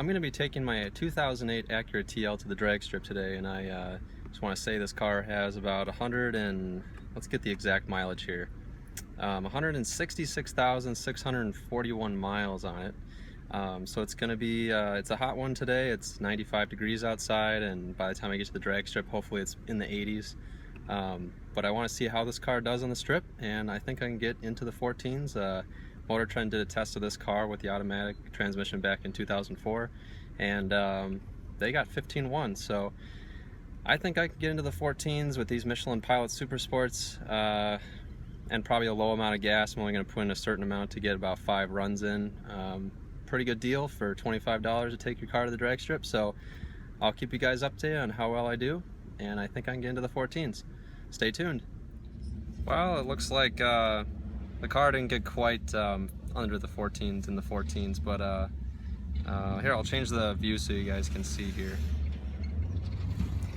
I'm going to be taking my 2008 Acura TL to the drag strip today, and I just want to say this car has about 100 and, let's get the exact mileage here, 166,641 miles on it. So it's going to be, it's a hot one today. It's 95 degrees outside, and by the time I get to the drag strip, hopefully it's in the 80s. But I want to see how this car does on the strip, and I think I can get into the 14s. Motor Trend did a test of this car with the automatic transmission back in 2004, and they got 15.1, so I think I can get into the 14s with these Michelin Pilot Super Sports, and probably a low amount of gas. I'm only going to put in a certain amount to get about 5 runs in. Pretty good deal for $25 to take your car to the drag strip, so I'll keep you guys updated on how well I do, and I think I can get into the 14s. Stay tuned. Well, it looks like the car didn't get quite under the 14s in the 14s, but here, I'll change the view so you guys can see here.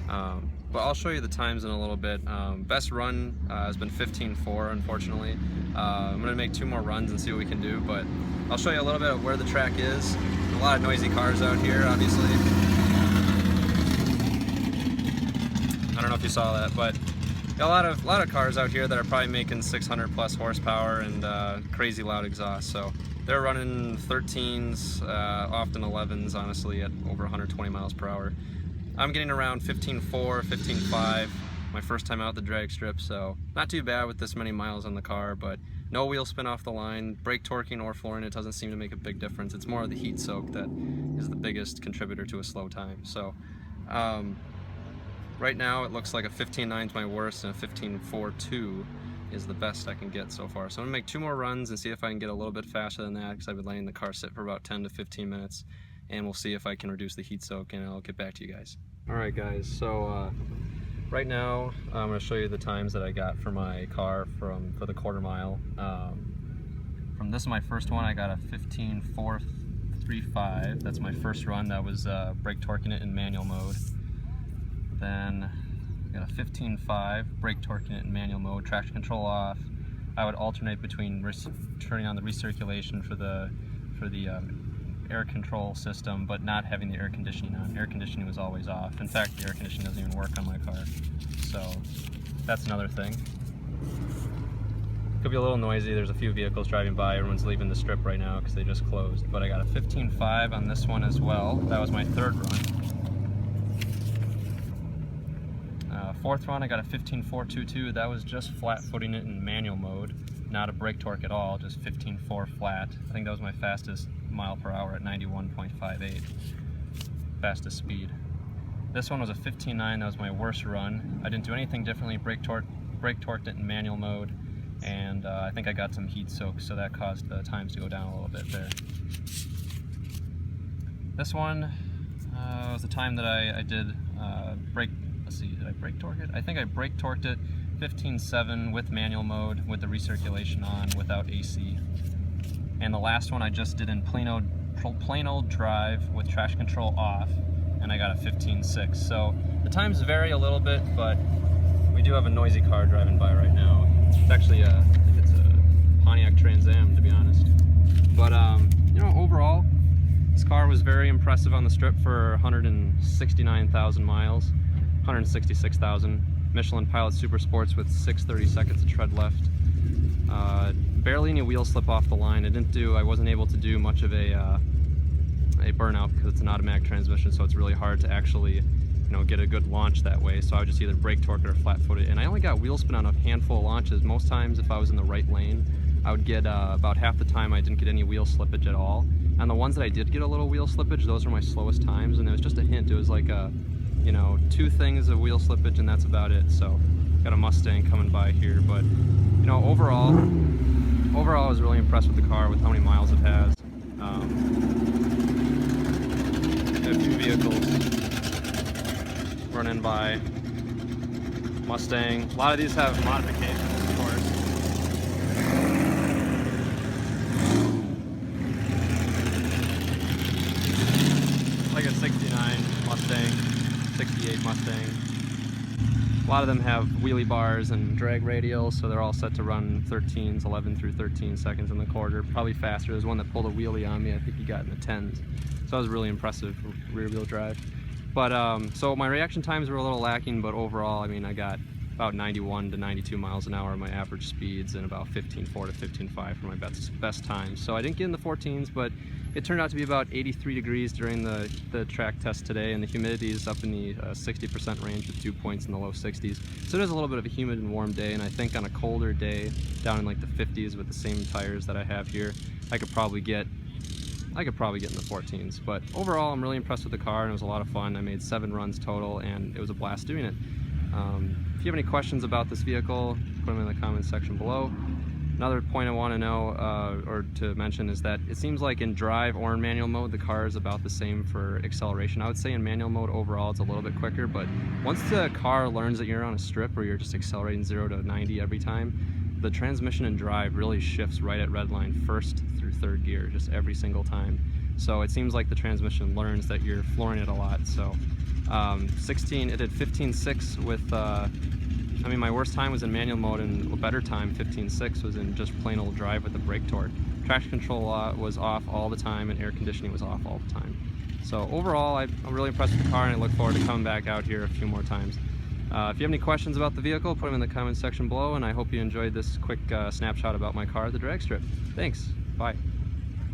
But I'll show you the times in a little bit. Best run has been 15.4, unfortunately. I'm going to make 2 more runs and see what we can do, but I'll show you a little bit of where the track is. There's a lot of noisy cars out here, obviously. I don't know if you saw that, but a lot of cars out here that are probably making 600 plus horsepower and crazy loud exhaust. So they're running 13s, often 11s, honestly, at over 120 miles per hour. I'm getting around 15.4, 15.5, my first time out the drag strip, so not too bad with this many miles on the car, but no wheel spin off the line. Brake torquing or flooring, it doesn't seem to make a big difference. It's more of the heat soak that is the biggest contributor to a slow time. So right now it looks like a 15.9 is my worst, and a 15.42 is the best I can get so far. So I'm gonna make 2 more runs and see if I can get a little bit faster than that, because I've been letting the car sit for about 10 to 15 minutes, and we'll see if I can reduce the heat soak, and I'll get back to you guys. Alright guys, so right now I'm going to show you the times that I got for my car for the quarter mile. From this is my first one, I got a 15.435. That's my first run. That was brake torquing it in manual mode. Then I got a 15.5, brake torquing it in manual mode, traction control off. I would alternate between turning on the recirculation for the air control system, but not having the air conditioning on. Air conditioning was always off. In fact, the air conditioning doesn't even work on my car. So that's another thing. Could be a little noisy. There's a few vehicles driving by. Everyone's leaving the strip right now because they just closed. But I got a 15.5 on this one as well. That was my third run. Fourth run, I got a 15.422. That was just flat footing it in manual mode. Not a brake torque at all, just 15.4 flat. I think that was my fastest mile per hour at 91.58, fastest speed. This one was a 15.9, that was my worst run. I didn't do anything differently, brake torqued it in manual mode, and I think I got some heat soak, so that caused the times to go down a little bit there. This one was the time that I did let's see, did I brake torque it? I think I brake torqued it 15.7 with manual mode, with the recirculation on, without AC. And the last one I just did in plain old drive with traction control off, and I got a 15.6. So the times vary a little bit, but we do have a noisy car driving by right now. It's actually I think it's a Pontiac Trans Am, to be honest. But you know, overall, this car was very impressive on the strip for 169,000 miles, 166,000. Michelin Pilot Super Sports with 630 seconds of tread left. Barely any wheel slip off the line. I wasn't able to do much of a burnout because it's an automatic transmission, so it's really hard to actually, get a good launch that way. So I would just either brake torque it or flat foot it. And I only got wheel spin on a handful of launches. Most times, if I was in the right lane, I would get about half the time I didn't get any wheel slippage at all. And the ones that I did get a little wheel slippage, those were my slowest times, and it was just a hint. It was like 2 things of wheel slippage, and that's about it. So got a Mustang coming by here, but overall I was really impressed with the car, with how many miles it has. A few vehicles running by. Mustang. A lot of these have modifications, of course. Like a 69 Mustang, 68 Mustang. A lot of them have wheelie bars and drag radials, so they're all set to run 13s, 11 through 13 seconds in the quarter, probably faster. There's one that pulled a wheelie on me, I think he got in the 10s. So that was really impressive rear wheel drive. But so my reaction times were a little lacking, but overall, I mean, I got about 91 to 92 miles an hour in my average speeds and about 15.4 to 15.5 for my best times. So I didn't get in the 14s, but it turned out to be about 83 degrees during the track test today, and the humidity is up in the 60% range with dew points in the low 60s. So it is a little bit of a humid and warm day, and I think on a colder day, down in like the 50s with the same tires that I have here, I could probably get in the 14s. But overall, I'm really impressed with the car, and it was a lot of fun. I made 7 runs total, and it was a blast doing it. If you have any questions about this vehicle, put them in the comments section below. Another point I want to know or to mention is that it seems like in drive or in manual mode, the car is about the same for acceleration. I would say in manual mode overall it's a little bit quicker, but once the car learns that you're on a strip where you're just accelerating 0 to 90 every time, the transmission in drive really shifts right at redline first through third gear, just every single time. So it seems like the transmission learns that you're flooring it a lot. So it did 15.6 with I mean, my worst time was in manual mode, and a better time, 15.6, was in just plain old drive with the brake torque. Traction control was off all the time, and air conditioning was off all the time. So overall, I'm really impressed with the car, and I look forward to coming back out here a few more times. If you have any questions about the vehicle, put them in the comments section below, and I hope you enjoyed this quick snapshot about my car at the drag strip. Thanks. Bye.